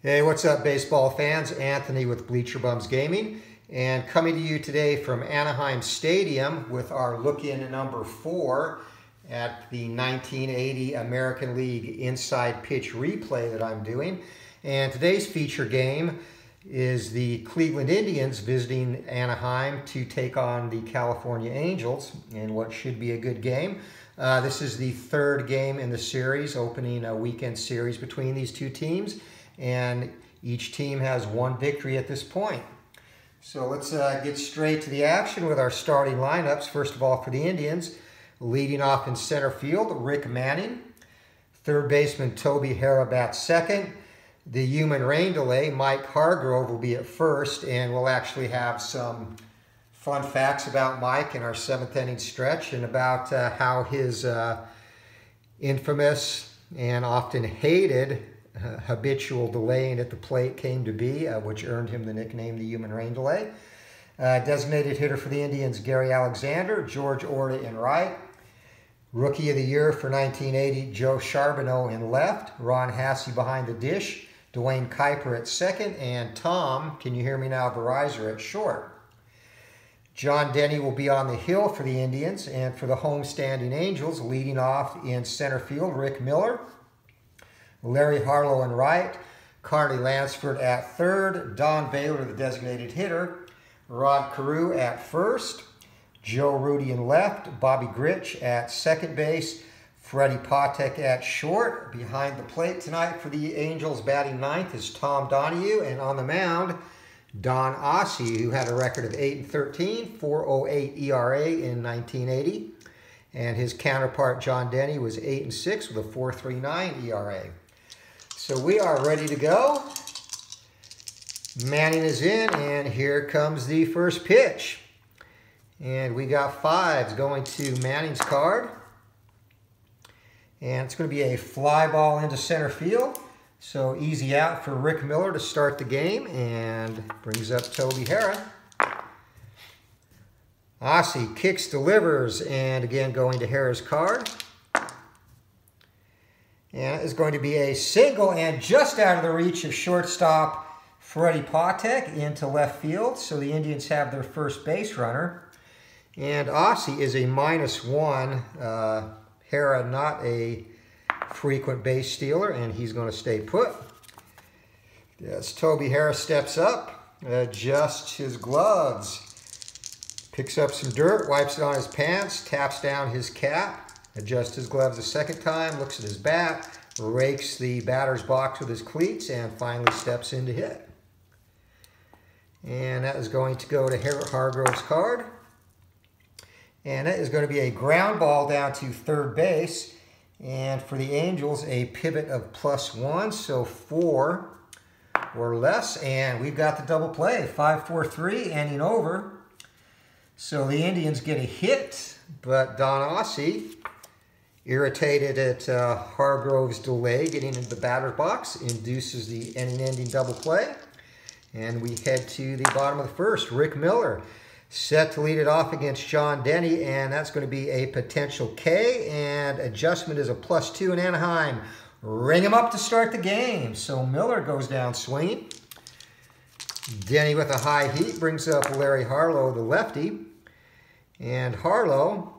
Hey, what's up, baseball fans? Anthony with Bleacher Bums Gaming, and coming to you today from Anaheim Stadium with our look-in number 4 at the 1980 American League Inside Pitch replay that I'm doing. And today's feature game is the Cleveland Indians visiting Anaheim to take on the California Angels in what should be a good game. This is the third game in the series, opening a weekend series between these two teams. And each team has one victory at this point. So let's get straight to the action with our starting lineups. First of all, for the Indians, leading off in center field, Rick Manning. Third baseman Toby Harrah bats second. The human rain delay, Mike Hargrove, will be at first, and we'll actually have some fun facts about Mike in our seventh inning stretch and about how his infamous and often hated habitual delaying at the plate came to be, which earned him the nickname the human rain delay. Designated hitter for the Indians, Gary Alexander, George Orta in right. Rookie of the year for 1980, Joe Charbonneau in left. Ron Hassey behind the dish. Dwayne Kuiper at second. And Tom, can you hear me now, Verizon at short. John Denny will be on the hill for the Indians. And for the homestanding Angels, leading off in center field, Rick Miller. Larry Harlow in right, Carney Lansford at third, Don Baylor, the designated hitter, Rod Carew at first, Joe Rudy in left, Bobby Grich at second base, Freddie Patek at short. Behind the plate tonight for the Angels batting ninth is Tom Donahue, and on the mound, Don Ossie, who had a record of 8-13, 4.08 ERA in 1980. And his counterpart, John Denny, was 8-6 with a 4.39 ERA. So we are ready to go. Manning is in, and here comes the first pitch. And we got fives going to Manning's card. And it's going to be a fly ball into center field. So easy out for Rick Miller to start the game, and brings up Toby Harrah. Ossie kicks, delivers, and again going to Harrah's card. And it is going to be a single and just out of the reach of shortstop Freddie Patek into left field. So the Indians have their first base runner. And Ossie is a -1. Harrah not a frequent base stealer, and he's going to stay put. Yes, Toby Harrah steps up, adjusts his gloves, picks up some dirt, wipes it on his pants, taps down his cap. Adjusts his gloves a second time, looks at his bat, rakes the batter's box with his cleats, and finally steps in to hit. And that is going to go to Hargrove's card. And that is going to be a ground ball down to third base. And for the Angels, a pivot of +1, so 4 or less. And we've got the double play, 5-4-3, ending over. So the Indians get a hit, but Don Ossie, irritated at Hargrove's delay getting into the batter's box, induces the inning-ending double play. And we head to the bottom of the first. Rick Miller set to lead it off against John Denny, and that's going to be a potential K, and adjustment is a +2 in Anaheim. Ring him up to start the game. So Miller goes down swinging. Denny with a high heat brings up Larry Harlow, the lefty. And Harlow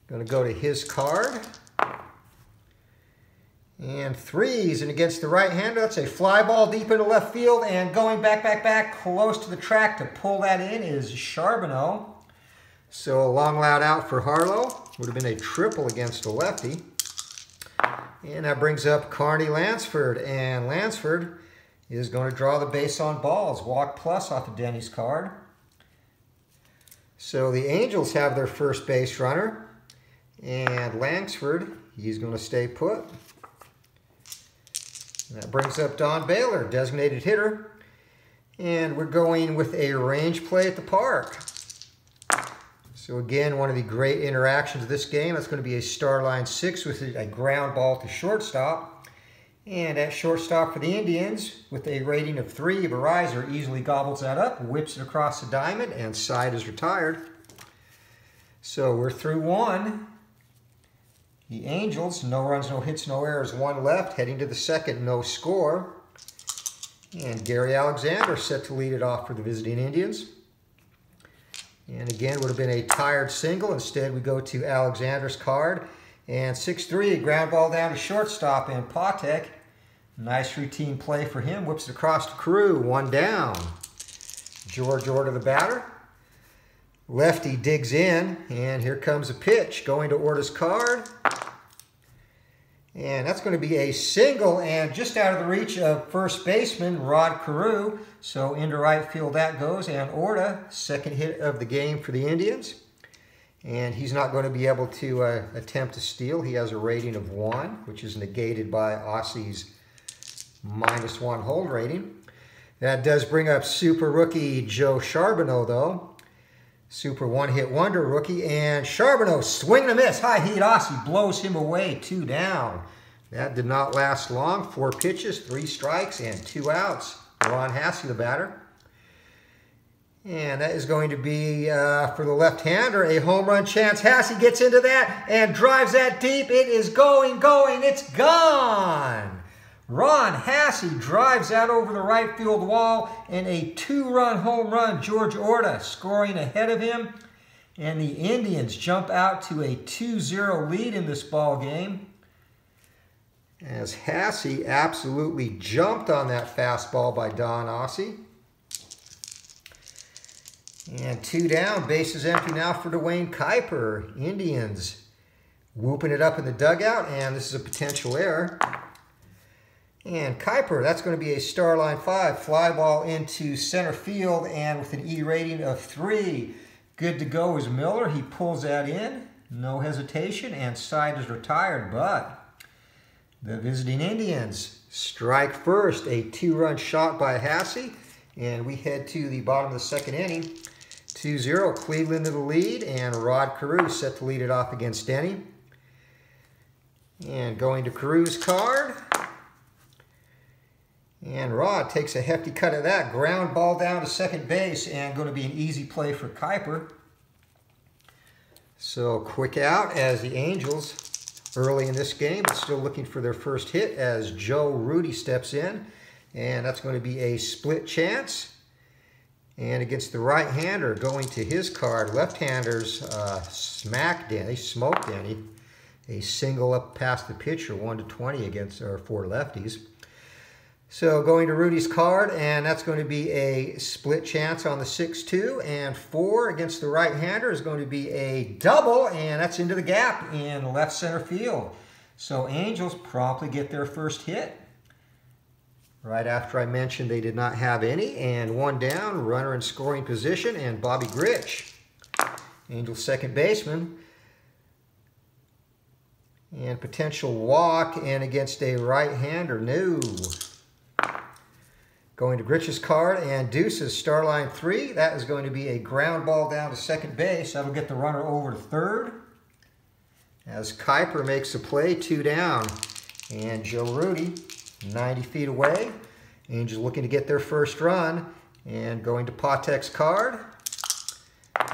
going to go to his card. And threes, and against the right-hander, that's a fly ball deep into left field, and going back, close to the track to pull that in is Charbonneau. So a long loud out for Harlow. Would have been a triple against a lefty. And that brings up Carney Lansford, and Lansford is going to draw the base on balls. Walk plus off of Denny's card. So the Angels have their first base runner, and Lansford, he's going to stay put. That brings up Don Baylor, designated hitter. And we're going with a range play at the park. So again, one of the great interactions of this game, that's going to be a star line 6 with a ground ball to shortstop. And at shortstop for the Indians, with a rating of 3, Verizon easily gobbles that up, whips it across the diamond, and side is retired. So we're through 1. The Angels, no runs, no hits, no errors, 1 left. Heading to the second, no score. And Gary Alexander set to lead it off for the visiting Indians. And again, would have been a tired single. Instead, we go to Alexander's card. And 6-3, ground ball down to shortstop. And Patek, nice routine play for him. Whips it across to Carew, 1 down. George Orta, the batter. Lefty digs in, and here comes a pitch going to Orta's card. And that's going to be a single and just out of the reach of first baseman Rod Carew. So into right field that goes, and Orta, second hit of the game for the Indians. And he's not going to be able to attempt to steal. He has a rating of 1, which is negated by Aussie's -1 hold rating. That does bring up super rookie Joe Charbonneau, though. Super one-hit wonder rookie. And Charbonneau, swing and a miss. High heat Aussie blows him away, 2 down. That did not last long. 4 pitches, 3 strikes, and 2 outs. Ron Hassey, the batter. And that is going to be, for the left-hander, a home run chance. Hassey gets into that and drives that deep. It is going, it's gone. Ron Hassey drives that over the right field wall, and a 2-run home run. George Orta scoring ahead of him, and the Indians jump out to a 2-0 lead in this ball game. As Hassey absolutely jumped on that fastball by Don Aussie. And 2 down, bases empty now for Dwayne Kuiper. Indians whooping it up in the dugout, and this is a potential error. And Kuiper, that's going to be a Starline 5. Fly ball into center field, and with an E rating of 3. Good to go is Miller. He pulls that in. No hesitation, and side is retired. But the visiting Indians strike first. A 2-run shot by Hassey. And we head to the bottom of the second inning. 2-0, Cleveland to the lead, and Rod Carew set to lead it off against Denny. And going to Carew's card. And Rod takes a hefty cut of that. Ground ball down to second base, and going to be an easy play for Kuiper. So quick out as the Angels, early in this game, but still looking for their first hit as Joe Rudi steps in. And that's going to be a split chance. And against the right-hander, going to his card, left-handers smack Denny, smoke Denny. A single up past the pitcher, 1-20 against our 4 lefties. So going to Rudy's card, and that's going to be a split chance on the 6-2, and 4 against the right-hander is going to be a double, and that's into the gap in left center field. So Angels promptly get their first hit. Right after I mentioned they did not have any, and 1 down, runner in scoring position, and Bobby Grich, Angels second baseman. And potential walk, and against a right-hander, no. Going to Grich's card, and Deuce's Starline 3. That is going to be a ground ball down to second base. That'll get the runner over to third. As Kuiper makes a play, 2 down. And Joe Rudi, 90 feet away. Angels looking to get their first run. And going to Patek's card.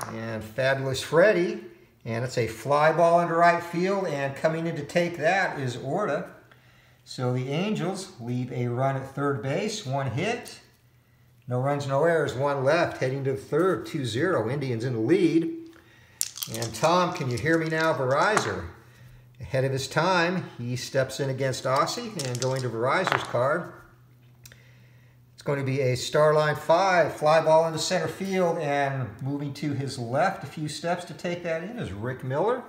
And Fabulous Freddy. And it's a fly ball into right field. And coming in to take that is Orta. So the Angels leave a run at third base, 1 hit. No runs, no errors, 1 left, heading to the third, 2-0. Indians in the lead. And Tom, can you hear me now, Verizor? Ahead of his time, he steps in against Aussie, and going to Verizor's card. It's going to be a Starline 5, fly ball into center field, and moving to his left a few steps to take that in is Rick Miller.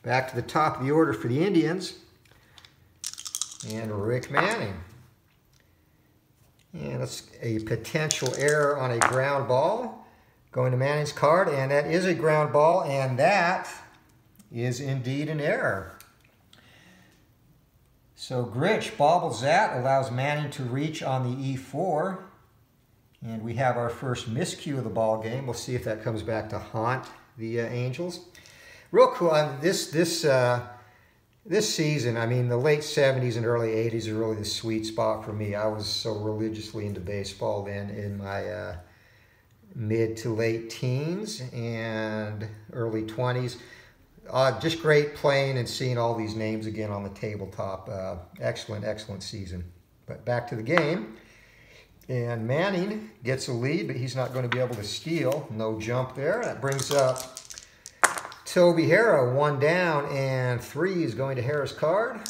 Back to the top of the order for the Indians. And Rick Manning. And that's a potential error on a ground ball. Going to Manning's card, and that is a ground ball, and that is indeed an error. So Grich bobbles that, allows Manning to reach on the E4. And we have our first miscue of the ball game. We'll see if that comes back to haunt the Angels. Real cool, this season, I mean, the late 70s and early 80s are really the sweet spot for me. I was so religiously into baseball then in my mid to late teens and early 20s. Just great playing and seeing all these names again on the tabletop. Excellent, excellent season. But back to the game. And Manning gets a lead, but he's not going to be able to steal. No jump there. That brings up Toby Harrah, 1 down, and 3 is going to Harrah's card.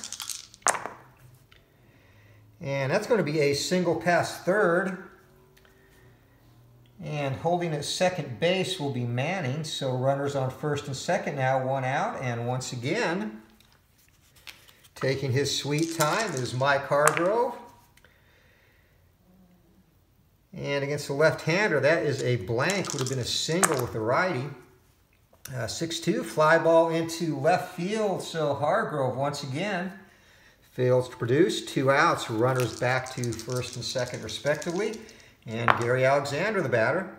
And that's going to be a single pass third. And holding at second base will be Manning. So runners on first and second now, 1 out. And once again, taking his sweet time is Mike Hargrove. And against the left-hander, that is a blank. Would have been a single with the righty. 6-2, fly ball into left field. So Hargrove, once again, fails to produce. 2 outs, runners back to first and second, respectively. And Gary Alexander, the batter.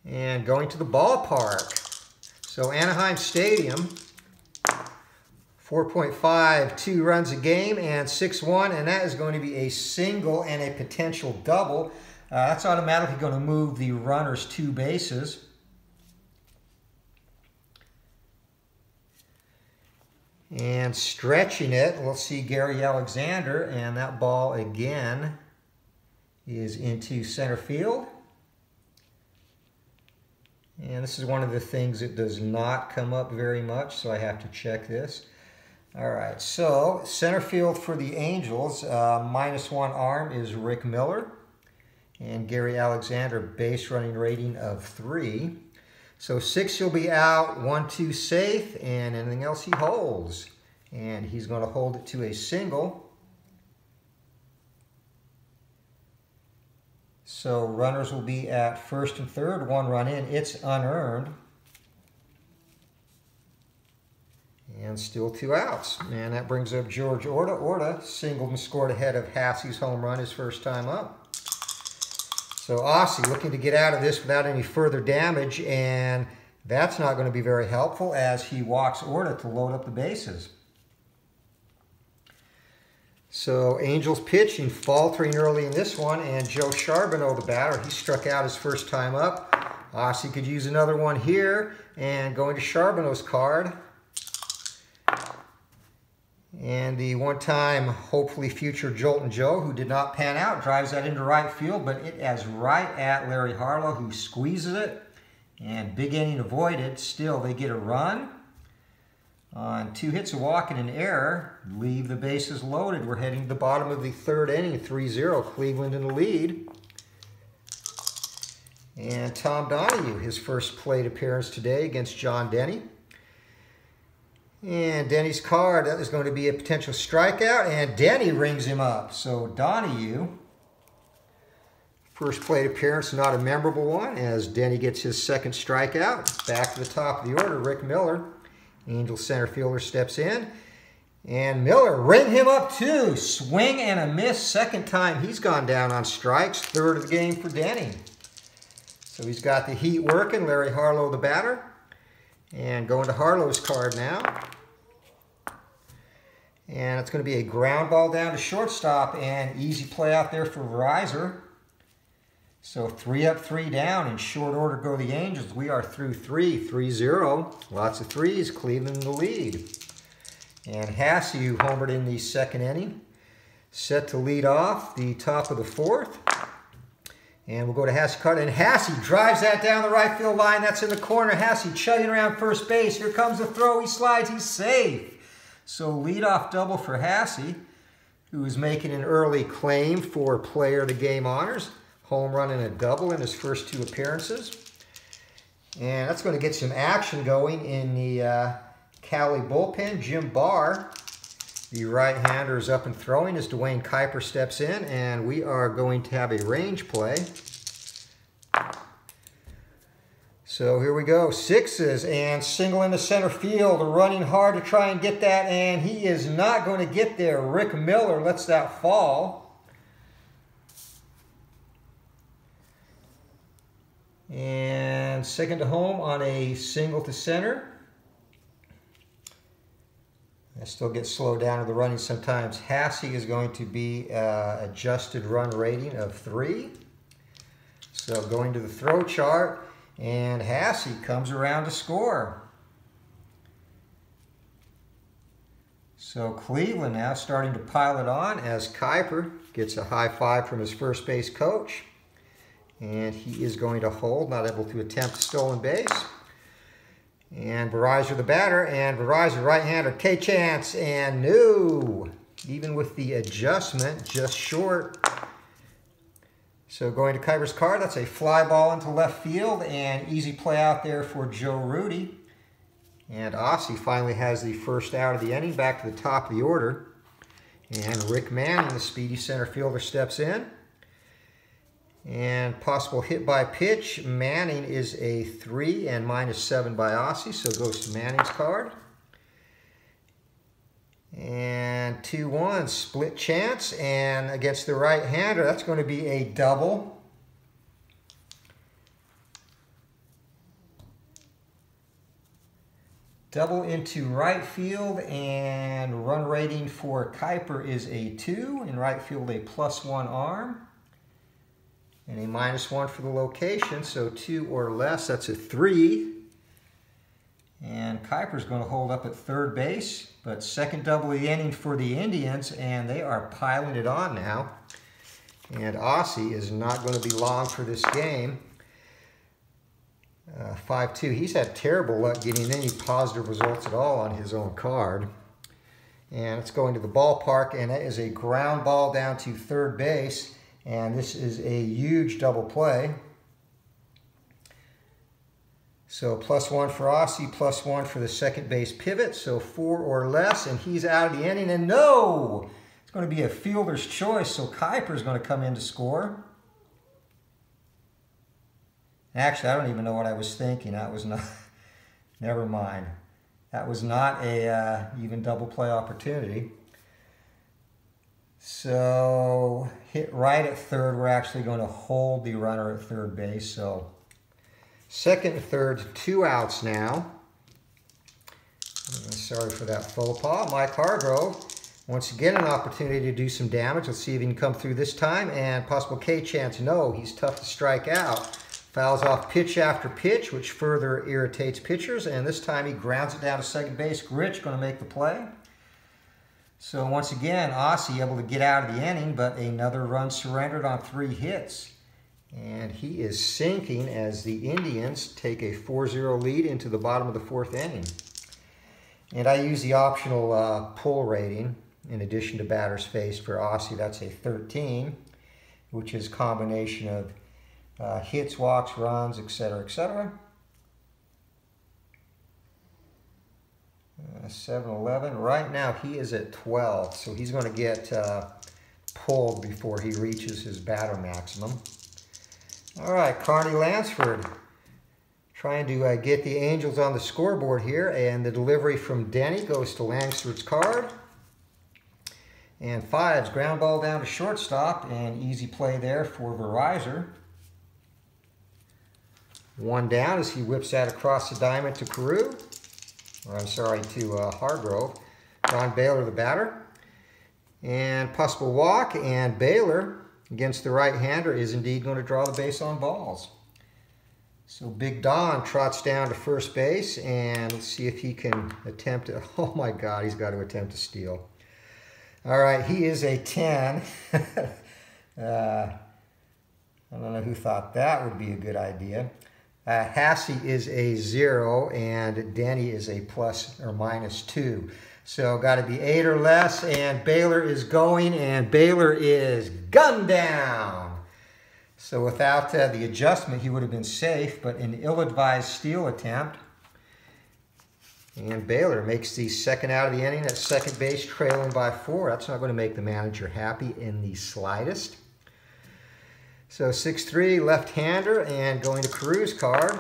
And going to the ballpark. So Anaheim Stadium, 4.52 runs a game and 6-1, and that is going to be a single and a potential double. That's automatically going to move the runners 2 bases. And stretching it, we'll see Gary Alexander, and that ball again is into center field. And this is one of the things that does not come up very much, so I have to check this. All right, so center field for the Angels, -1 arm is Rick Miller. And Gary Alexander, base running rating of 3. So 6 will be out, 1-2 safe, and anything else he holds. And he's going to hold it to a single. So runners will be at first and third, 1 run in. It's unearned. And still 2 outs. And that brings up George Orta. Orta singled and scored ahead of Hassey's home run his first time up. So Aussie looking to get out of this without any further damage, and that's not going to be very helpful as he walks Orta to load up the bases. So Angels pitching, faltering early in this one, and Joe Charbonneau, the batter, he struck out his first time up. Aussie could use another one here, and going to Charbonneau's card. And the one-time, hopefully future Joltin' Joe, who did not pan out, drives that into right field, but it is right at Larry Harlow, who squeezes it. And big inning avoided. Still, they get a run on 2 hits, a walk, and an error. Leave the bases loaded. We're heading to the bottom of the 3rd inning, 3-0, Cleveland in the lead. And Tom Donahue, his first plate appearance today against John Denny. And Denny's card, that is going to be a potential strikeout, and Denny rings him up. So Donahue, first plate appearance, not a memorable one, as Denny gets his 2nd strikeout. Back to the top of the order, Rick Miller, Angels center fielder, steps in. And Miller, ring him up too. Swing and a miss, 2nd time he's gone down on strikes, 3rd of the game for Denny. So he's got the heat working, Larry Harlow, the batter. And going to Harlow's card now. And it's going to be a ground ball down to shortstop, and easy play out there for Reiser. So 3 up, 3 down. In short order go the Angels. We are through 3, 3-0. Lots of 3s, Cleveland in the lead. And Hassey, who homered in the 2nd inning, set to lead off the top of the 4th. And we'll go to Hassey card, and Hassey drives that down the right field line. That's in the corner. Hassey chugging around first base. Here comes the throw. He slides. He's safe. So leadoff double for Hassey, who is making an early claim for player of the game honors. Home run and a double in his first 2 appearances. And that's going to get some action going in the Cali bullpen. Jim Barr, the right-hander, is up and throwing as Dwayne Kuiper steps in, and we are going to have a range play. So here we go, 6s, and single into center field, running hard to try and get that, and he is not going to get there. Rick Miller lets that fall. And 2nd to home on a single to center. I still get slowed down to the running sometimes. Hassey is going to be adjusted run rating of 3. So going to the throw chart, and Hassey comes around to score. So Cleveland now starting to pile it on as Kuiper gets a high five from his first base coach. And he is going to hold, not able to attempt a stolen base. And Verizon the batter, and Verizon right-hander, K-Chance, and no! Even with the adjustment, just short. So going to Kuiper's card, that's a fly ball into left field, and easy play out there for Joe Rudy. And Ossie finally has the first out of the inning, back to the top of the order. And Rick Manning, the speedy center fielder, steps in. And possible hit by pitch. Manning is a 3 and -7 by Ossie, so it goes to Manning's card. And 2-1, split chance, and against the right-hander, that's going to be a double. Double into right field, and run rating for Kuiper is a 2. In right field, a +1 arm. And a -1 for the location, so 2 or less, that's a 3. And Kuiper's going to hold up at third base, but second double of the inning for the Indians, and they are piling it on now. And Ossie is not going to be long for this game. 5-2. He's had terrible luck getting any positive results at all on his own card. And it's going to the ballpark, and that is a ground ball down to third base. And this is a huge double play. So +1 for Ossie, +1 for the second base pivot. So 4 or less, and he's out of the inning. And no! It's going to be a fielder's choice, so Kuiper's going to come in to score. Actually, I don't even know what I was thinking. That was not... Never mind. That was not a even double play opportunity. So hit right at third. We're actually going to hold the runner at third base. So second and third, 2 outs now. Sorry for that faux pas. Mike Hargrove, once again, an opportunity to do some damage. Let's see if he can come through this time. And possible K-Chance, no, he's tough to strike out. Fouls off pitch after pitch, which further irritates pitchers. And this time he grounds it down to second base. Gritch going to make the play. So once again, Ossie able to get out of the inning, but another run surrendered on 3 hits. And he is sinking as the Indians take a 4-0 lead into the bottom of the 4th inning. And I use the optional pull rating in addition to batters faced for Ossie. That's a 13, which is a combination of hits, walks, runs, etc., etc. 7-11. Right now he is at 12, so he's going to get pulled before he reaches his batter maximum. All right, Carney Lansford trying to get the Angels on the scoreboard here, and the delivery from Denny goes to Lansford's card. And 5's ground ball down to shortstop, and easy play there for Verizon. 1 down as he whips that across the diamond to Carew. Or I'm sorry, to Hargrove. Ron Baylor, the batter. And possible walk, and Baylor, against the right-hander, is indeed going to draw the base on balls. So Big Don trots down to first base, and let's see if he can attempt to, oh my God, he's got to attempt to steal. All right, he is a 10. I don't know who thought that would be a good idea. Hassey is a 0, and Denny is a plus or -2. So got to be 8 or less, and Baylor is going, and Baylor is gunned down. So without the adjustment, he would have been safe, but an ill-advised steal attempt. And Baylor makes the second out of the inning at second base, trailing by 4. That's not going to make the manager happy in the slightest. So 6-3, left-hander, and going to Carew's card.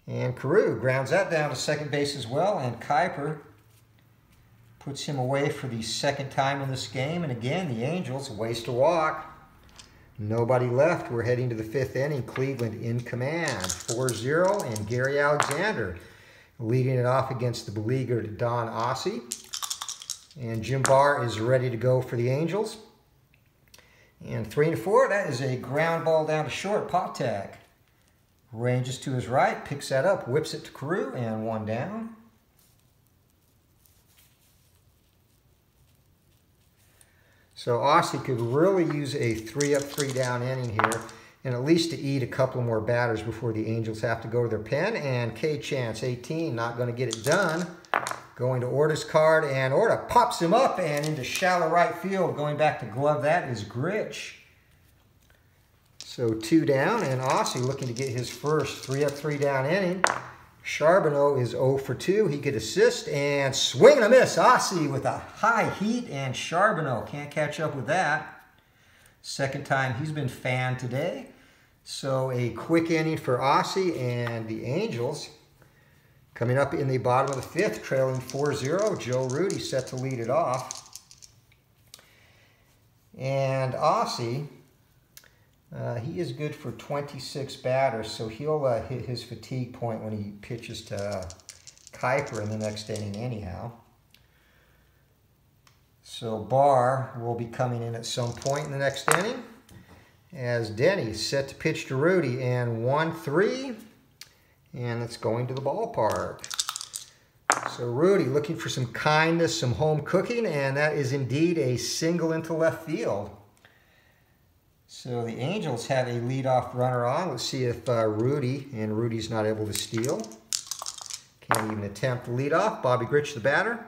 And Carew grounds that down to second base as well, and Kuiper puts him away for the second time in this game. And again, the Angels waste a walk. Nobody left. We're heading to the 5th inning. Cleveland in command, 4-0, and Gary Alexander leading it off against the beleaguered Don Ossie. And Jim Barr is ready to go for the Angels. And 3-4, that is a ground ball down to short, Patek. Ranges to his right, picks that up, whips it to Carew, and 1 down. So Aussie could really use a 3-up, 3-down inning here, and at least to eat a couple more batters before the Angels have to go to their pen. And K-Chance, 18, not going to get it done. Going to Orta's card, and Orta pops him up and into shallow right field. Going back to glove that is Grich. So 2 down, and Aussie looking to get his first 3-up, 3-down inning. Charbonneau is 0 for 2. He could assist, and swing and a miss. Aussie with a high heat, and Charbonneau can't catch up with that. Second time he's been fanned today. So a quick inning for Aussie, and the Angels coming up in the bottom of the 5th, trailing 4-0. Joe Rudy set to lead it off. And Aussie, he is good for 26 batters, so he'll hit his fatigue point when he pitches to Kuiper in the next inning anyhow. So Barr will be coming in at some point in the next inning, as Denny's set to pitch to Rudy, and 1-3, and it's going to the ballpark. So Rudy looking for some kindness, some home cooking, and that is indeed a single into left field. So the Angels have a leadoff runner on. Let's see if and Rudy's not able to steal. Can't even attempt the leadoff. Bobby Grich, the batter.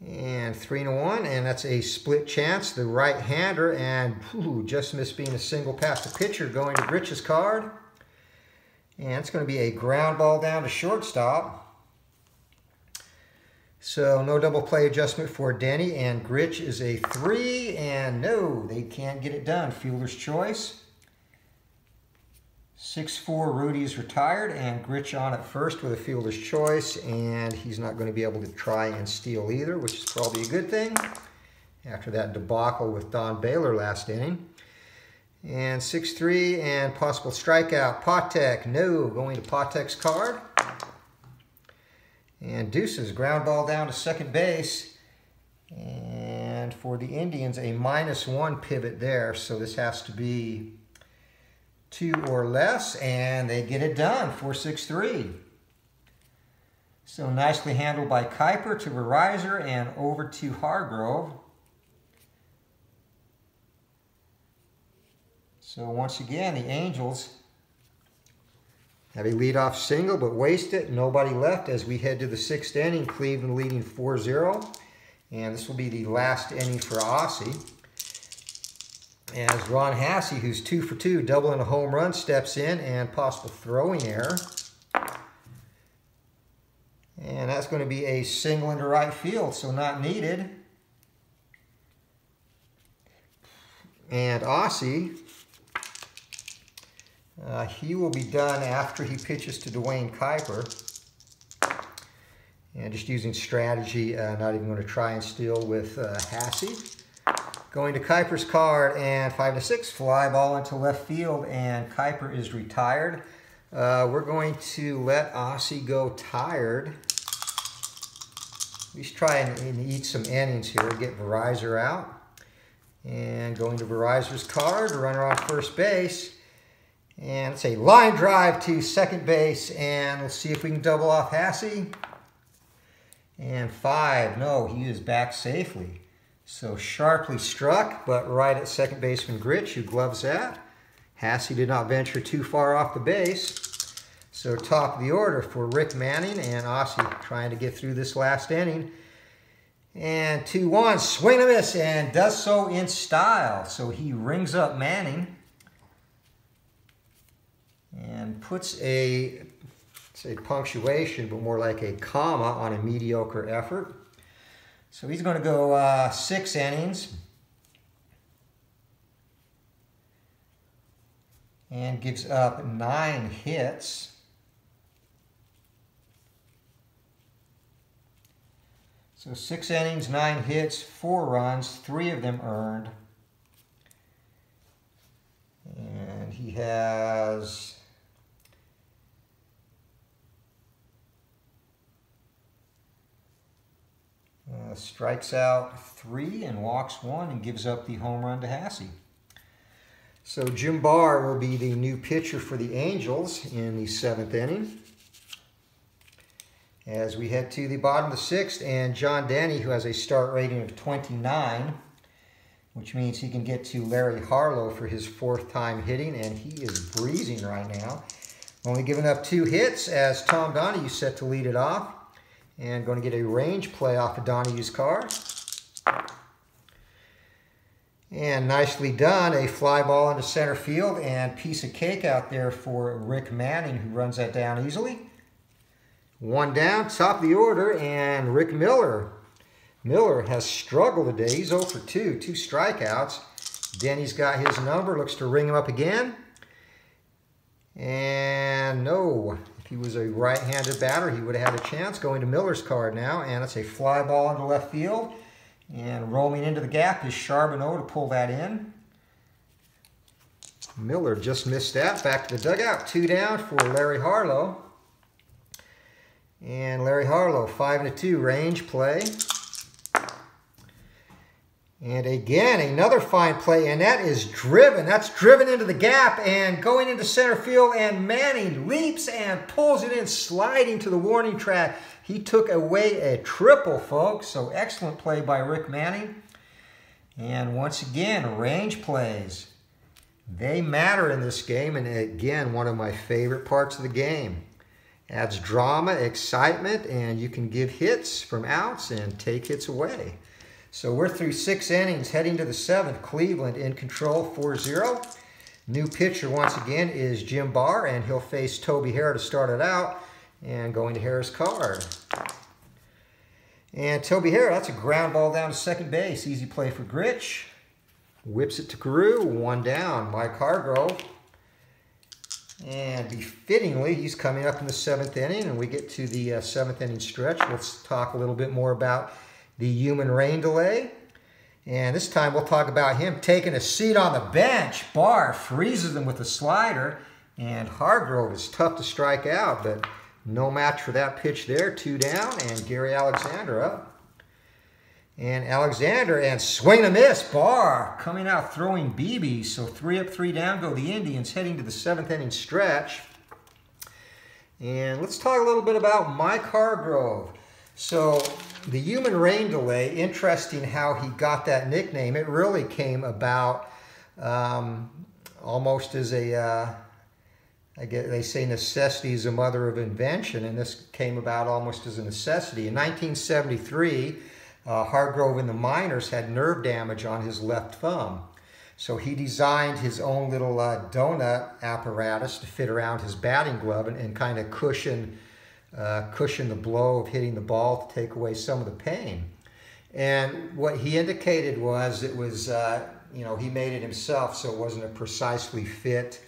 And 3-1, and that's a split chance. The right-hander, and just missed being a single past the pitcher, going to Grich's card. And it's going to be a ground ball down to shortstop. So no double play adjustment for Denny, and Grich is a 3, and no, they can't get it done. Fielder's choice. 6-4, Rudy is retired, and Grich on at first with a fielder's choice, and he's not going to be able to try and steal either, which is probably a good thing after that debacle with Don Baylor last inning. And 6-3, and possible strikeout. Patek, no, going to Patek's card. And Deuces, ground ball down to second base. And for the Indians, a -1 pivot there, so this has to be 2 or less, and they get it done, 4-6-3. So nicely handled by Kuiper to Verizor and over to Hargrove. So once again, the Angels have a leadoff single, but waste it. Nobody left as we head to the 6th inning. Cleveland leading 4-0. And this will be the last inning for Aussie, as Ron Hassey, who's 2 for 2, doubling a home run, steps in, and possible throwing error. And that's going to be a single into right field, so not needed. And Aussie, he will be done after he pitches to Dwayne Kuiper. And just using strategy, not even going to try and steal with Hassey. Going to Kuiper's card, and 5-6, fly ball into left field, and Kuiper is retired. We're going to let Aussie go tired. At least try and eat some innings here, get Verizor out. And going to Verizor's card, runner on first base. And it's a line drive to second base, and we'll see if we can double off Hassey. And 5, no, he is back safely. So sharply struck, but right at second baseman Grich, who gloves that. Hassey did not venture too far off the base. So top of the order for Rick Manning, and Aussie trying to get through this last inning. And 2-1, swing and a miss, and does so in style. So he rings up Manning and puts a, say punctuation, but more like a comma on a mediocre effort. So he's going to go 6 innings and gives up 9 hits. So 6 innings, 9 hits, 4 runs, 3 of them earned. And he has strikes out 3 and walks 1 and gives up the home run to Hassey. So Jim Barr will be the new pitcher for the Angels in the 7th inning. As we head to the bottom of the 6th, and John Denny, who has a start rating of 29, which means he can get to Larry Harlow for his 4th time hitting, and he is breezing right now. Only giving up 2 hits as Tom Donahue set to lead it off, and going to get a range play off of Donahue's card. And nicely done, a fly ball into center field, and piece of cake out there for Rick Manning, who runs that down easily. 1 down, top of the order, and Rick Miller. Miller has struggled today. He's 0 for 2, 2 strikeouts. Denny's got his number, looks to ring him up again. And no, if he was a right-handed batter, he would have had a chance. Going to Miller's card now, and it's a fly ball into left field. And roaming into the gap is Charbonneau to pull that in. Miller just missed that. Back to the dugout. 2 down for Larry Harlow. And Larry Harlow, 5-2, range play. And again, another fine play, and that is driven. That's driven into the gap and going into center field, and Manning leaps and pulls it in, sliding to the warning track. He took away a triple, folks, so excellent play by Rick Manning. And once again, range plays. They matter in this game, and again, one of my favorite parts of the game. Adds drama, excitement, and you can give hits from outs and take hits away. So we're through 6 innings, heading to the 7th. Cleveland in control, 4-0. New pitcher once again is Jim Barr, and he'll face Toby Hare to start it out. And going to Hare's card. And Toby Hare, that's a ground ball down to second base. Easy play for Gritch. Whips it to Carew, 1 down. Mike Hargrove. And befittingly, he's coming up in the 7th inning, and we get to the 7th inning stretch. Let's talk a little bit more about the human rain delay. And this time we'll talk about him taking a seat on the bench. Barr freezes him with a slider, and Hargrove is tough to strike out, but no match for that pitch there. 2 down, and Gary Alexander up. And Alexander, and swing and a miss. Barr coming out throwing BBs. So 3 up, 3 down go the Indians, heading to the 7th inning stretch. And let's talk a little bit about Mike Hargrove. So the human rain delay, interesting how he got that nickname. It really came about almost as a, I guess they say necessity is a mother of invention, and this came about almost as a necessity. In 1973, Hargrove in the minors had nerve damage on his left thumb. So he designed his own little donut apparatus to fit around his batting glove and kind of cushion the blow of hitting the ball to take away some of the pain. And what he indicated was it was, you know, he made it himself, so it wasn't a precisely fit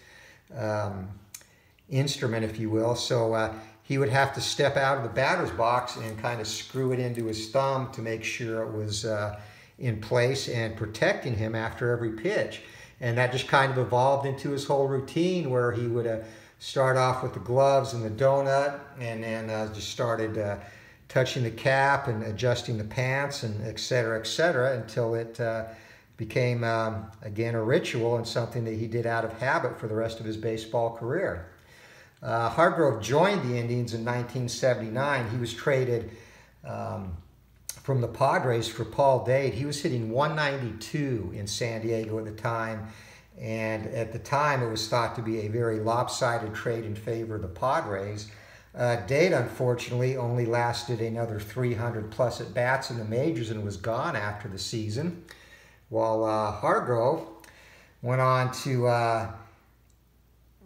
instrument, if you will. So he would have to step out of the batter's box and kind of screw it into his thumb to make sure it was in place and protecting him after every pitch. And that just kind of evolved into his whole routine, where he would start off with the gloves and the donut, and then just started touching the cap and adjusting the pants, and et cetera, until it became, again, a ritual and something that he did out of habit for the rest of his baseball career. Hargrove joined the Indians in 1979. He was traded from the Padres for Paul Dade. He was hitting 192 in San Diego at the time, and at the time it was thought to be a very lopsided trade in favor of the Padres. Dade, unfortunately, only lasted another 300 plus at bats in the majors and was gone after the season, while Hargrove went on to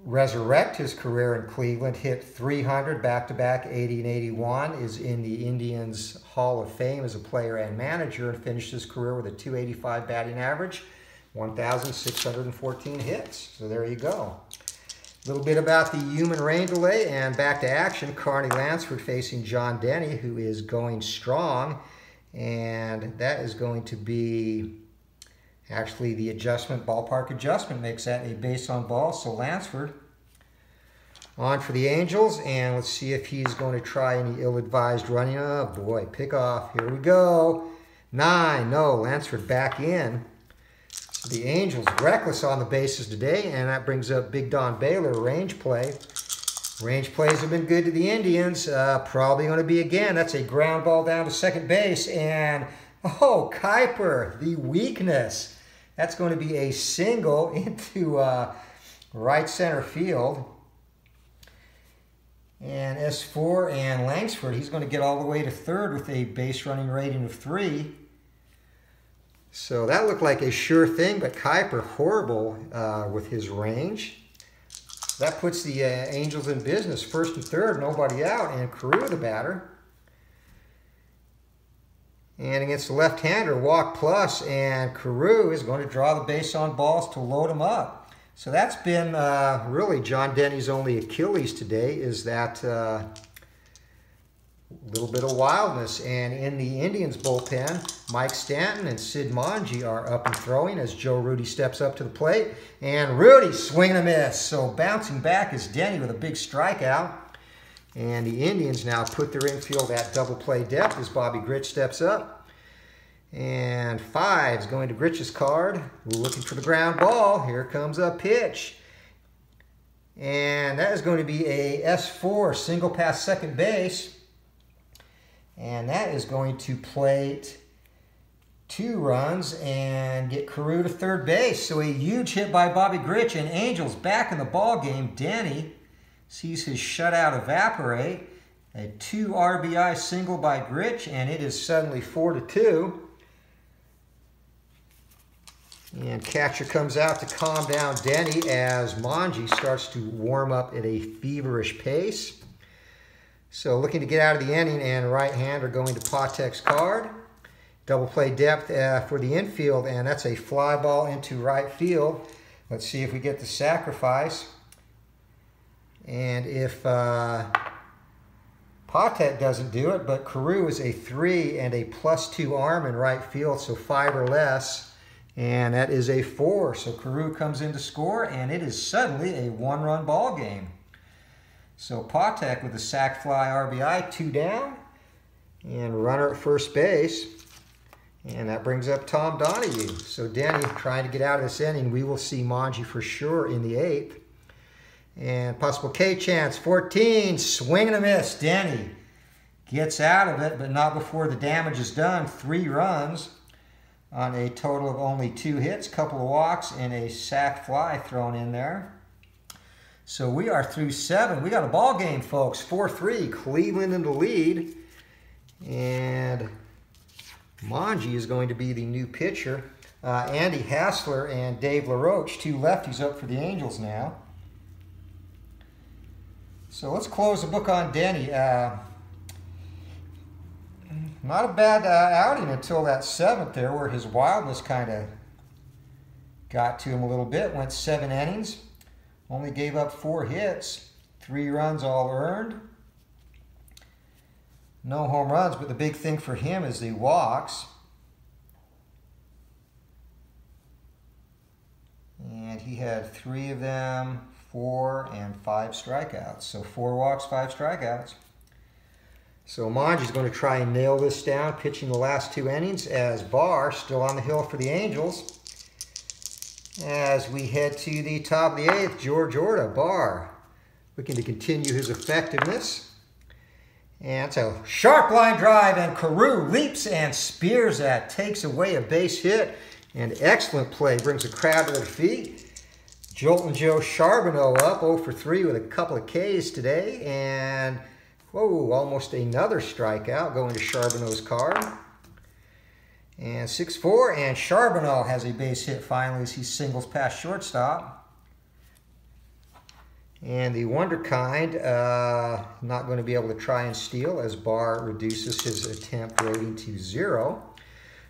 resurrect his career in Cleveland, hit 300 back-to-back, 80 and 81, is in the Indians Hall of Fame as a player and manager, and finished his career with a .285 batting average, 1,614 hits. So there you go. A little bit about the human rain delay, and back to action. Carney Lansford facing John Denny, who is going strong, and that is going to be actually the adjustment, ballpark adjustment makes that a base on ball. So Lansford on for the Angels, and let's see if he's going to try any ill-advised running. Oh boy, pick off. Here we go. 9, no, Lansford back in. So the Angels reckless on the bases today, and that brings up Big Don Baylor, range play. Range plays have been good to the Indians. Probably going to be again. That's a ground ball down to second base, and oh, Kuiper, the weakness. That's going to be a single into right center field. And S4 and Langsford, he's going to get all the way to third with a base running rating of 3. So that looked like a sure thing, but Kuiper horrible with his range. That puts the Angels in business. First and third, nobody out, and Carew the batter. And against the left-hander, walk plus, and Carew is going to draw the base on balls to load him up. So that's been really John Denny's only Achilles today, is that little bit of wildness. And in the Indians bullpen, Mike Stanton and Sid Monge are up and throwing as Joe Rudy steps up to the plate. And Rudy swinging a miss. So bouncing back is Denny with a big strikeout. And the Indians now put their infield at double play depth as Bobby Grich steps up. And 5 is going to Grich's card. Looking for the ground ball. Here comes a pitch. And that is going to be a S4, single past second base. And that is going to plate 2 runs and get Carew to third base. So a huge hit by Bobby Grich, and Angels back in the ball game. Denny sees his shutout evaporate. A 2 RBI single by Grich, and it is suddenly 4-2. And catcher comes out to calm down Denny as Monge starts to warm up at a feverish pace. So looking to get out of the inning, and right-hander going to Patek's card. Double play depth for the infield, and that's a fly ball into right field. Let's see if we get the sacrifice. And if Patek doesn't do it, but Carew is a 3 and a +2 arm in right field, so 5 or less. And that is a 4. So Carew comes in to score, and it is suddenly a 1-run ball game. So Patek with a sac fly RBI, 2 down, and runner at first base. And that brings up Tom Donahue. So Denny trying to get out of this inning. We will see Monge for sure in the 8th. And possible K chance, 14, swing and a miss. Denny gets out of it, but not before the damage is done. 3 runs on a total of only 2 hits, couple of walks, and a sac fly thrown in there. So we are through 7. We got a ball game, folks. 4-3, Cleveland in the lead. And Monge is going to be the new pitcher. Andy Hassler and Dave LaRoche, 2 lefties up for the Angels now. So let's close the book on Denny. Not a bad outing until that 7th there, where his wildness kind of got to him a little bit. Went 7 innings. Only gave up 4 hits, 3 runs all earned. No home runs, but the big thing for him is the walks. And he had 3 of them, 4 and 5 strikeouts. So 4 walks, 5 strikeouts. So Monge is going to try and nail this down, pitching the last 2 innings as Barr still on the hill for the Angels. As we head to the top of the 8th, George Orta, Barr, looking to continue his effectiveness. And it's a sharp line drive, and Carew leaps and spears that, takes away a base hit, and excellent play, brings a crowd to their feet. Joltin' Joe Charbonneau up 0 for 3 with a couple of Ks today, and whoa, almost another strikeout going to Charbonneau's card. And 6-4, and Charbonneau has a base hit finally as he singles past shortstop. And the Wonderkind not going to be able to try and steal as Barr reduces his attempt rating to 0.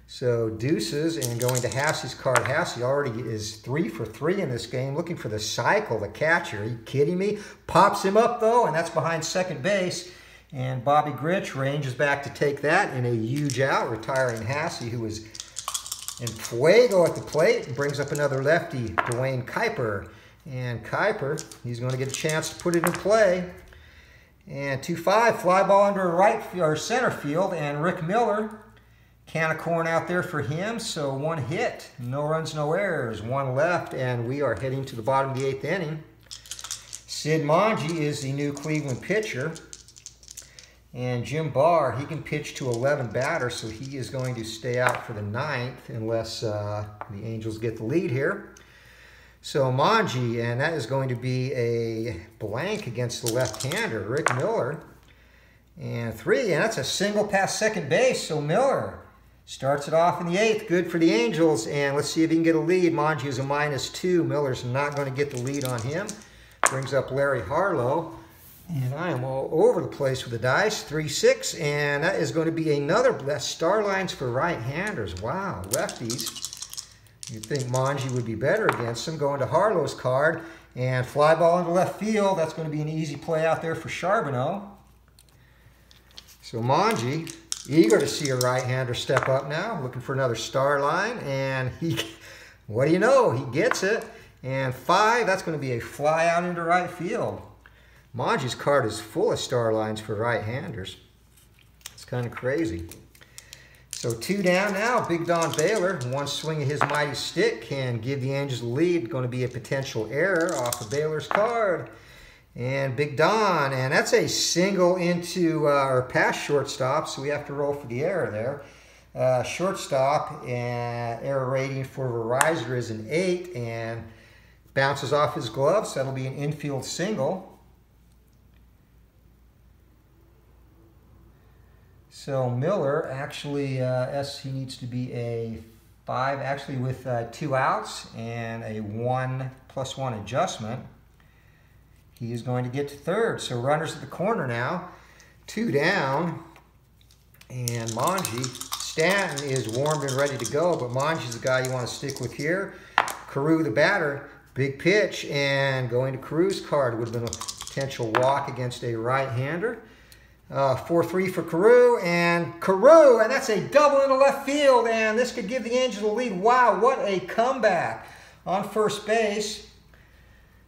So deuces, and going to Hassey's card. Hassey already is 3 for 3 in this game, looking for the cycle, the catcher. Are you kidding me? Pops him up though, and that's behind second base. And Bobby Grich ranges back to take that in a huge out, retiring Hassey, who was in fuego at the plate, and brings up another lefty, Dwayne Kuiper. And Kuiper, he's going to get a chance to put it in play. And 2-5, fly ball under right or center field, and Rick Miller, can of corn out there for him. So 1 hit, no runs, no errors, 1 left, and we are heading to the bottom of the 8th inning. Sid Monge is the new Cleveland pitcher. And Jim Barr, he can pitch to 11 batters, so he is going to stay out for the 9th unless the Angels get the lead here. So Manji, and that is going to be a blank against the left-hander, Rick Miller. And 3, and that's a single past second base, so Miller starts it off in the 8th. Good for the Angels, and let's see if he can get a lead. Manji is a -2. Miller's not going to get the lead on him. Brings up Larry Harlow. And I am all over the place with the dice. 3-6, and that is going to be another star lines for right-handers. Wow, lefties. You'd think Manji would be better against him. Going to Harlow's card, and fly ball into left field. That's going to be an easy play out there for Charbonneau. So Manji, eager to see a right-hander step up now, looking for another star line, and he, what do you know, he gets it. And 5, that's going to be a fly out into right field. Manji's card is full of star lines for right-handers. It's kind of crazy. So 2 down now. Big Don Baylor, one swing of his mighty stick can give the Angels the lead. Going to be a potential error off of Baylor's card. And Big Don, and that's a single into or past shortstop, so we have to roll for the error there. Shortstop, and error rating for Verizon is an 8, and bounces off his glove, so that'll be an infield single. So Miller actually, he needs to be a 5, actually with 2 outs and a 1+1 adjustment. He is going to get to 3rd. So runners at the corner now, 2 down. And Manji, Stanton is warmed and ready to go, but Manji's the guy you want to stick with here. Carew, the batter, big pitch, and going to Carew's card would have been a potential walk against a right-hander. 4-3 for Carew, and that's a double into left field, and this could give the Angels a lead. Wow, what a comeback on first base.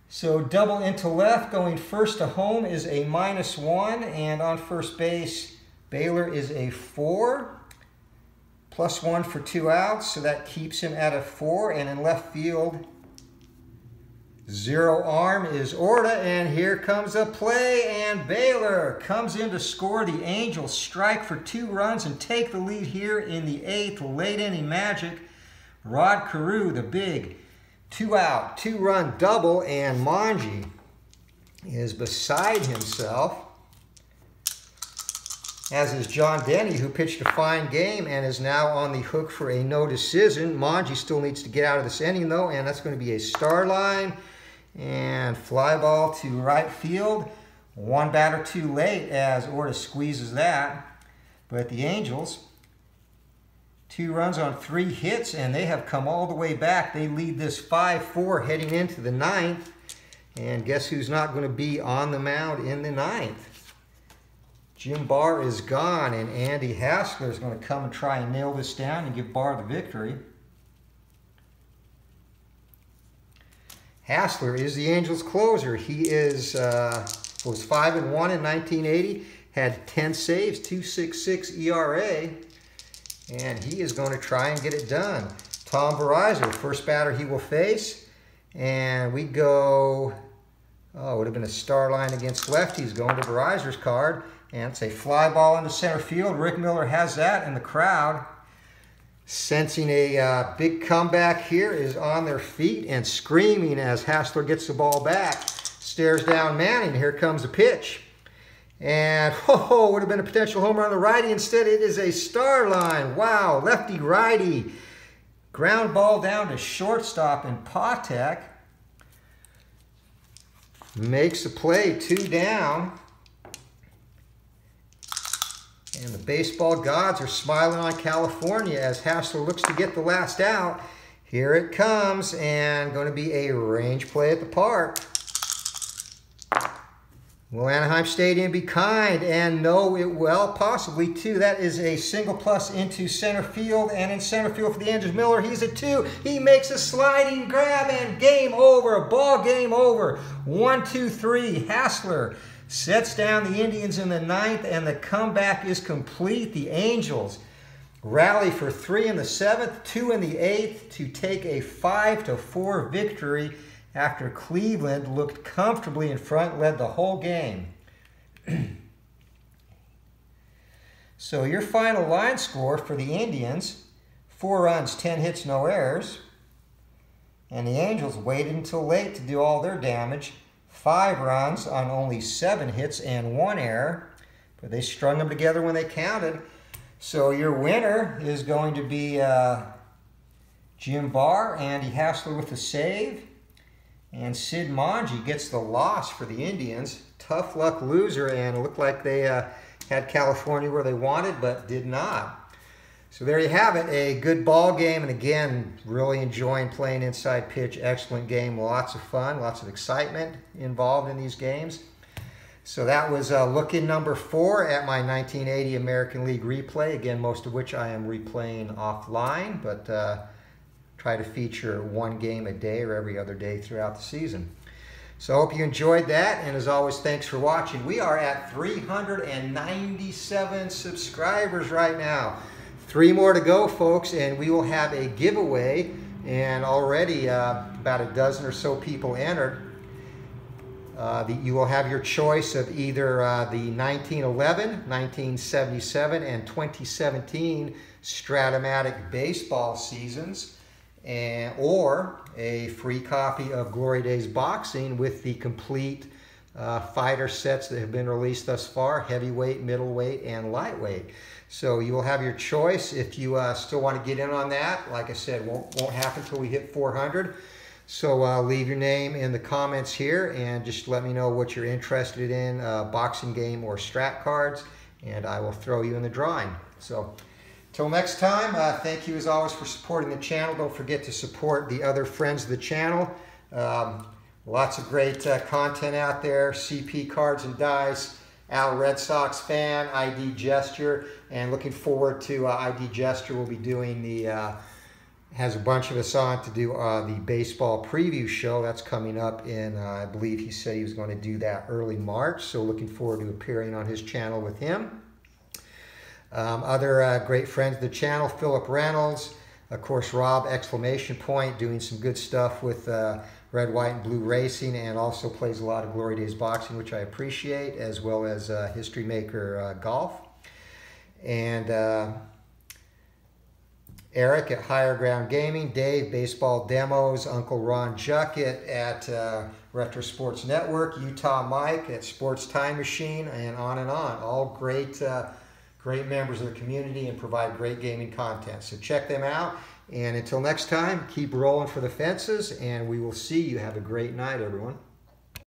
So double into left, going first to home is a -1, and on first base, Baylor is a 4, +1 for 2 outs, so that keeps him at a 4, and in left field, 0 arm is Orta, and here comes a play, and Baylor comes in to score. The Angels strike for 2 runs and take the lead here in the 8th. Late inning magic. Rod Carew, the big 2-out, 2-run double, and Manji is beside himself, as is John Denny, who pitched a fine game and is now on the hook for a no decision. Manji still needs to get out of this inning, though, and that's going to be a star line. And fly ball to right field. 1 batter too late as Orta squeezes that. But the Angels, 2 runs on 3 hits, and they have come all the way back. They lead this 5-4 heading into the 9th. And guess who's not going to be on the mound in the 9th? Jim Barr is gone, and Andy Hassler is going to come and try and nail this down and give Barr the victory. Hassler is the Angels' closer. He was 5-1 in 1980, had 10 saves, 2.66 ERA, and he is going to try and get it done. Tom Verizon, first batter he will face, and we go, would have been a star line against lefties, going to Verizon's card, and it's a fly ball into center field. Rick Miller has that, and the crowd, sensing a big comeback here, is on their feet and screaming as Hassler gets the ball back. Stares down Manning. Here comes a pitch. And, would have been a potential home run on the righty. Instead, it is a star line. Wow, lefty-righty. Ground ball down to shortstop, and Patek makes a play, 2 down. And the baseball gods are smiling on California as Hassler looks to get the last out. Here it comes, and going to be a range play at the park. Will Anaheim Stadium be kind? And no, it will, possibly 2. That is a single plus into center field, and in center field for the Angels, Miller, he's a 2. He makes a sliding grab, and game over, ball game over. 1-2-3, Hassler sets down the Indians in the 9th, and the comeback is complete. The Angels rally for 3 in the 7th, 2 in the 8th to take a 5-4 victory after Cleveland looked comfortably in front, led the whole game. So your final line score for the Indians, 4 runs, 10 hits, no errors. And the Angels waited until late to do all their damage. 5 runs on only 7 hits and 1 error. But they strung them together when they counted. So your winner is going to be Jim Barr, Andy Hassler with the save. And Sid Manji gets the loss for the Indians. Tough luck loser, and it looked like they had California where they wanted, but did not. So there you have it, a good ball game, and again, really enjoying playing inside pitch. Excellent game, lots of fun, lots of excitement involved in these games. So that was look-in number 4 at my 1980 American League replay, again, most of which I am replaying offline, but try to feature 1 game a day or every other day throughout the season. So I hope you enjoyed that, and as always, thanks for watching. We are at 397 subscribers right now. 3 more to go, folks, and we will have a giveaway, and already about a dozen or so people entered. You will have your choice of either the 1911, 1977, and 2017 Strat-o-matic baseball seasons, or a free copy of Glory Days Boxing with the complete fighter sets that have been released thus far, heavyweight, middleweight, and lightweight. So you will have your choice if you still want to get in on that. Like I said, won't happen until we hit 400. So leave your name in the comments here and just let me know what you're interested in, boxing game or strat cards, and I will throw you in the drawing. So till next time, thank you as always for supporting the channel. Don't forget to support the other friends of the channel. Lots of great content out there, CP Cards and Dice, Al Red Sox fan, ID Gesture, and looking forward to ID Gesture. We'll be doing the, has a bunch of us on to do the baseball preview show. That's coming up in, I believe he said he was going to do that early March, so looking forward to appearing on his channel with him. Other great friends of the channel, Philip Reynolds, of course Rob exclamation point, doing some good stuff with Red, White, and Blue Racing, and also plays a lot of Glory Days Boxing, which I appreciate, as well as History Maker Golf. And Eric at Higher Ground Gaming, Dave, Baseball Demos, Uncle Ron Juckett at Retro Sports Network, Utah Mike at Sports Time Machine, and on. All great, great members of the community and provide great gaming content. So check them out. And until next time, keep rolling for the fences, and we will see you. Have a great night, everyone.